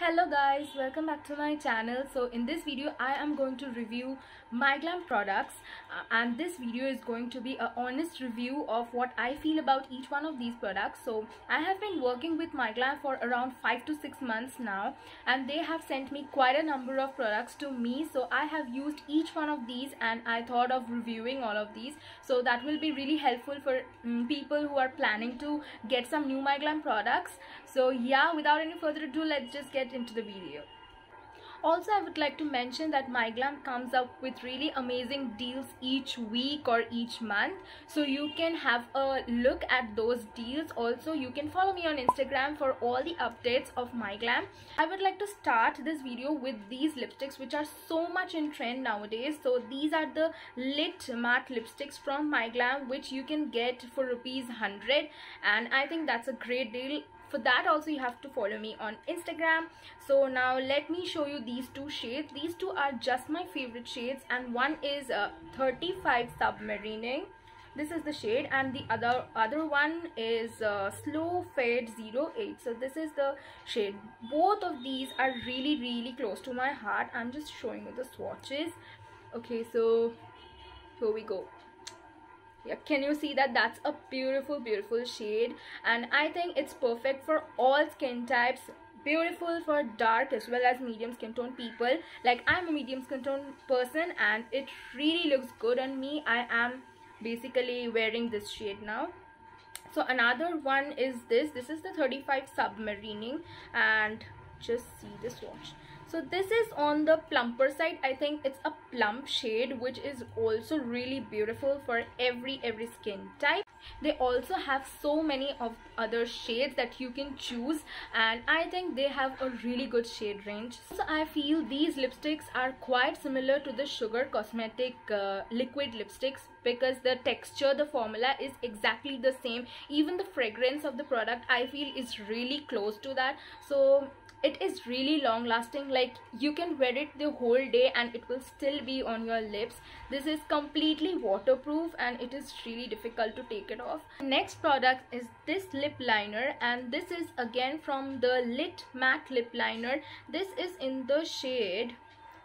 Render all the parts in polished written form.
Hello guys, welcome back to my channel. So in this video I am going to review MyGlam products and this video is going to be an honest review of what I feel about each one of these products. So I have been working with MyGlam for around 5 to 6 months now and they have sent me quite a number of products to me. So I have used each one of these and I thought of reviewing all of these. So that will be really helpful for people who are planning to get some new MyGlam products. So yeah, without any further ado, let's just get into the video. Also, I would like to mention that MyGlam comes up with really amazing deals each week or each month, so you can have a look at those deals. Also, you can follow me on Instagram for all the updates of MyGlam. I would like to start this video with these lipsticks which are so much in trend nowadays. So these are the Lit Matte lipsticks from MyGlam which you can get for ₹100 and I think that's a great deal. For that also you have to follow me on Instagram. So now let me show you these two shades. These two are just my favorite shades and one is 35 Submarining. This is the shade and the other one is Slow Fade 08. So this is the shade. Both of these are really close to my heart. I'm just showing you the swatches. Okay, so here we go. Yeah, can you see that? That's a beautiful shade and I think it's perfect for all skin types. Beautiful for dark as well as medium skin tone people. Like I'm a medium skin tone person and it really looks good on me. I am basically wearing this shade now. So another one is this is the 35 Submarining and just see the swatch. So this is on the plumper side. I think it's a plump shade which is also really beautiful for every skin type. They also have so many of other shades that you can choose and I think they have a really good shade range. So I feel these lipsticks are quite similar to the Sugar Cosmetic liquid lipsticks because the texture, the formula is exactly the same. Even the fragrance of the product I feel is really close to that. So it is really long lasting, like you can wear it the whole day and it will still be on your lips. This is completely waterproof and it is really difficult to take it off. Next product is this lip liner and this is again from the Lit Matte lip liner. This is in the shade,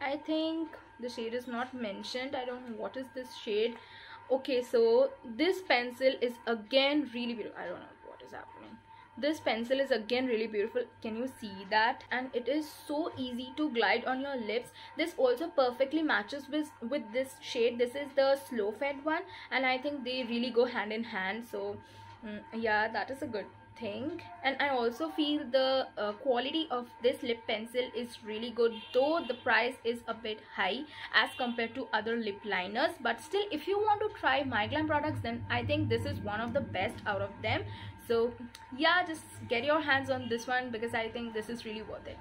I think the shade is not mentioned. I don't know what is this shade. Okay, so this pencil is again really beautiful. I don't know what is happening. This pencil is again really beautiful. Can you see that? And it is so easy to glide on your lips. This also perfectly matches with this shade. This is the Slow Fade one and I think they really go hand in hand. So yeah, that is a good thing. And I also feel the quality of this lip pencil is really good, though the price is a bit high as compared to other lip liners, but still if you want to try MyGlam products then I think this is one of the best out of them. So yeah, just get your hands on this one because I think this is really worth it.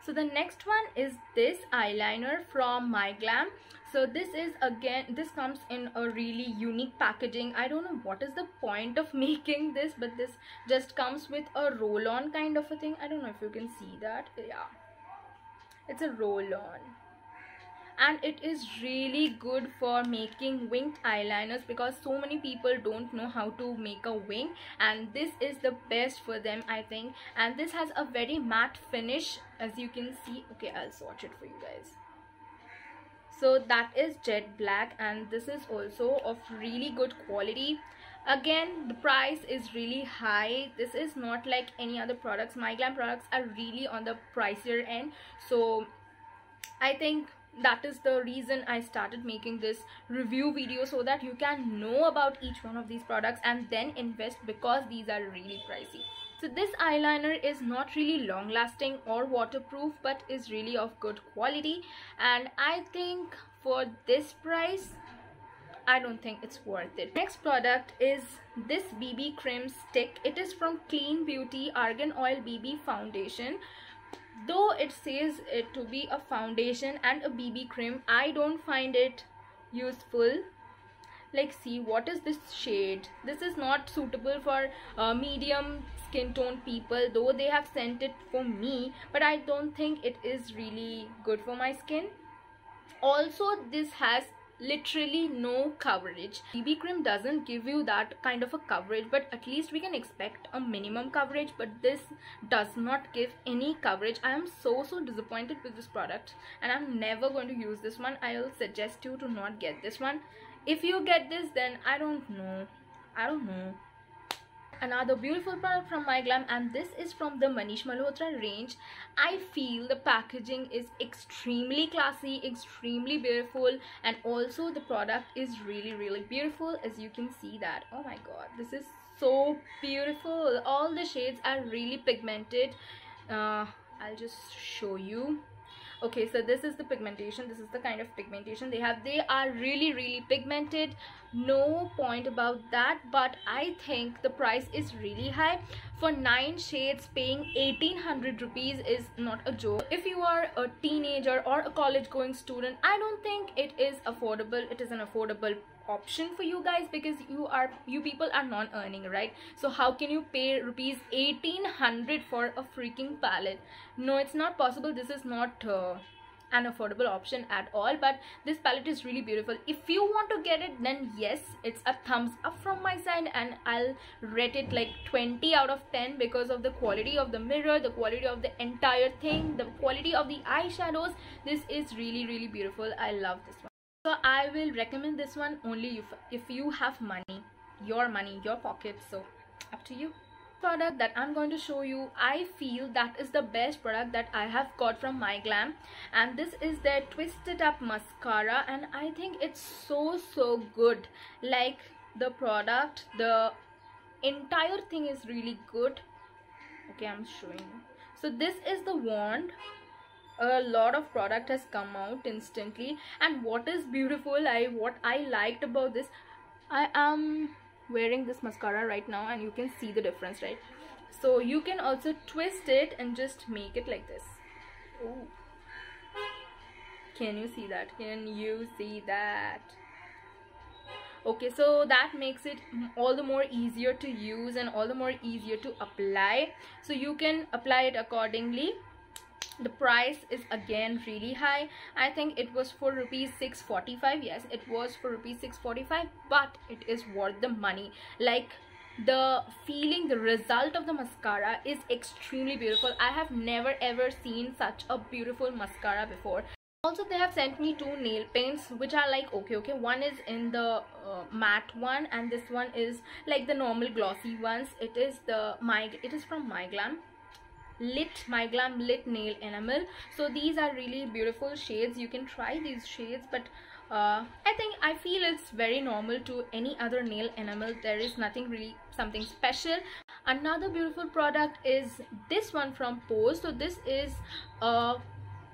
So the next one is this eyeliner from MyGlam. So this is again, this comes in a really unique packaging. I don't know what is the point of making this, but this just comes with a roll-on kind of a thing. I don't know if you can see that. Yeah, it's a roll-on and it is really good for making winged eyeliners because so many people don't know how to make a wing and this is the best for them I think. And this has a very matte finish as you can see. Okay, I'll swatch it for you guys. So that is jet black and this is also of really good quality. Again, the price is really high. This is not like any other products. MyGlam products are really on the pricier end, so I think that is the reason I started making this review video, so that you can know about each one of these products and then invest because these are really pricey. So this eyeliner is not really long lasting or waterproof but is really of good quality and I think for this price I don't think it's worth it. Next product is this BB cream stick. It is from Clean Beauty Argan Oil BB foundation. Though it says it to be a foundation and a BB cream, I don't find it useful. Like, see, what is this shade? This is not suitable for medium skin tone people, though they have sent it for me, but I don't think it is really good for my skin. Also, this has literally no coverage. BB cream doesn't give you that kind of a coverage, but at least we can expect a minimum coverage, but this does not give any coverage. I am so disappointed with this product, and I'm never going to use this one. I'll suggest you to not get this one. If you get this, then I don't know. Another beautiful product from MyGlam, and this is from the Manish Malhotra range. I feel the packaging is extremely classy, extremely beautiful, and also the product is really beautiful, as you can see that. Oh my god, this is so beautiful. All the shades are really pigmented. I'll just show you. Okay, so this is the pigmentation. This is the kind of pigmentation they have. They are really pigmented, no point about that. But I think the price is really high. For 9 shades, paying 1800 rupees is not a joke. If you are a teenager or a college going student, I don't think it is affordable. It is an affordable option for you guys, because you people are non-earning, right? So how can you pay rupees 1800 for a freaking palette? No, it's not possible. This is not an affordable option at all. But this palette is really beautiful. If you want to get it, then yes, it's a thumbs up from my side, and I'll rate it like 20 out of 10 because of the quality of the mirror, the quality of the entire thing, the quality of the eyeshadows. This is really beautiful. I love this one. So I will recommend this one only if you have money, your pocket. So up to you. Product that I'm going to show you, I feel that is the best product that I have got from MyGlam, and this is their Twisted Up mascara, and I think it's so good. Like, the product, the entire thing is really good. Okay, I'm showing you. So this is the wand. A lot of product has come out instantly, and what is beautiful, what I liked about this, I am wearing this mascara right now, and you can see the difference, right? So you can also twist it and just make it like this. Ooh. Can you see that? Can you see that? Okay, so that makes it all the more easier to use and all the more easier to apply. So you can apply it accordingly. The price is again really high. I think it was for rupees 645. Yes, it was for rupees 645, but it is worth the money. Like, the feeling, the result of the mascara is extremely beautiful. I have never ever seen such a beautiful mascara before. Also, they have sent me 2 nail paints, which are like okay. One is in the matte one, and this one is like the normal glossy ones. It is from MyGlam. MyGlam Lit Nail Enamel. So these are really beautiful shades. You can try these shades, but I feel it's very normal to any other nail enamel. There is nothing really something special. Another beautiful product is this one from Pose. So this is a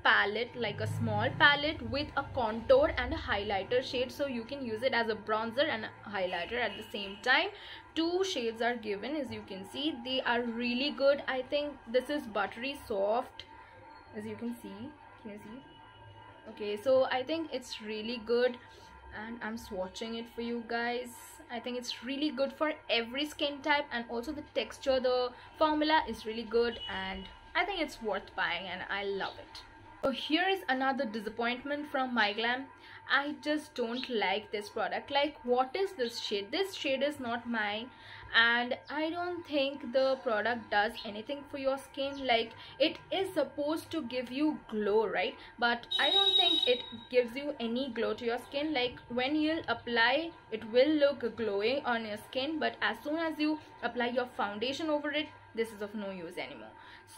palette, like a small palette with a contour and a highlighter shade, so you can use it as a bronzer and a highlighter at the same time. 2 shades are given, as you can see. They are really good. I think this is buttery soft, as you can see. Can you see? Okay, so I think it's really good, and I'm swatching it for you guys. I think it's really good for every skin type, and also the texture, the formula is really good, and I think it's worth buying, and I love it. So here is another disappointment from MyGlam. I just don't like this product. Like, what is this shade? This shade is not mine, and I don't think the product does anything for your skin. Like, it is supposed to give you glow, right? But I don't think it gives you any glow to your skin. Like, when you'll apply, it will look glowing on your skin, but as soon as you apply your foundation over it, this is of no use anymore.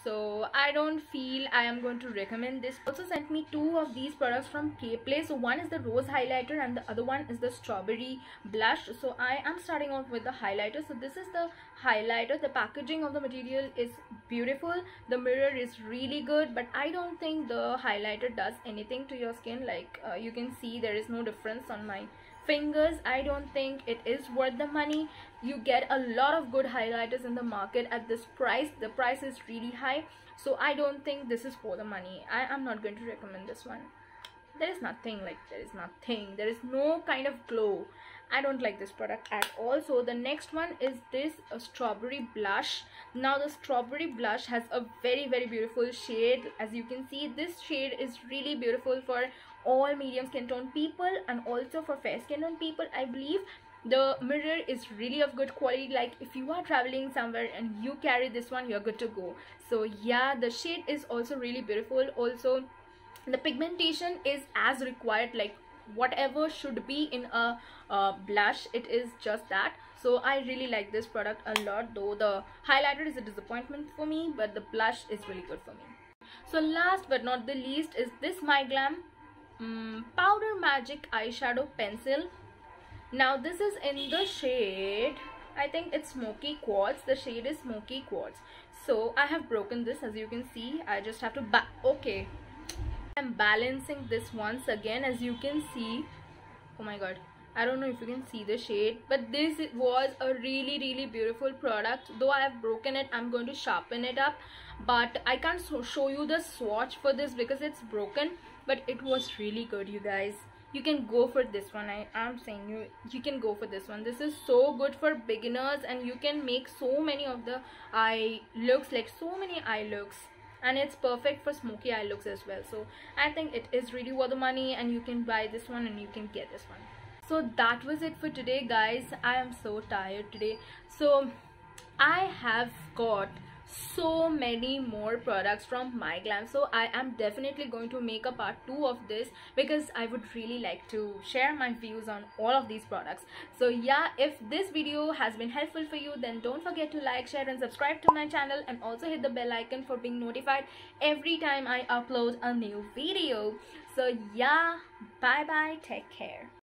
So I don't feel I am going to recommend this. Also sent me 2 of these products from Kplay. So one is the rose highlighter and the other one is the strawberry blush. So I am starting off with the highlighter. So this is the highlighter. The packaging of the material is beautiful. The mirror is really good, but I don't think the highlighter does anything to your skin. Like, you can see there is no difference on my fingers. I don't think it is worth the money. You get a lot of good highlighters in the market at this price. The price is really high, so I don't think this is for the money. I am not going to recommend this one. There is nothing, like, there is no kind of glow, I don't like this product at all. So the next one is this strawberry blush. Now the strawberry blush has a very beautiful shade. As you can see, this shade is really beautiful for all medium skin tone people and also for fair skin tone people. I believe the mirror is really of good quality. Like if you are traveling somewhere and you carry this one, you're good to go. So yeah, the shade is also really beautiful. Also the pigmentation is as required, like whatever should be in a blush, it is just that. So I really like this product a lot, though the highlighter is a disappointment for me, but the blush is really good for me. So last but not the least is this MyGlam Powder Magic eyeshadow pencil. Now this is in the shade, I think it's Smoky Quartz. The shade is Smoky Quartz. So I have broken this, as you can see. I just have to okay, I'm balancing this once again. As you can see, oh my god, I don't know if you can see the shade, but this was a really beautiful product. Though I have broken it, I'm going to sharpen it up, but I can't show you the swatch for this because it's broken, but it was really good, you guys. You can go for this one. I'm saying you can go for this one. This is so good for beginners, and you can make so many of the eye looks, like so many eye looks, and it's perfect for smoky eye looks as well. So I think it is really worth the money, and you can buy this one and you can get this one. So that was it for today, guys. I am so tired today. So I have got so many more products from MyGlam, so I am definitely going to make a part 2 of this because I would really like to share my views on all of these products. So yeah, if this video has been helpful for you, then don't forget to like, share and subscribe to my channel, and also hit the bell icon for being notified every time I upload a new video. So yeah, bye bye, take care.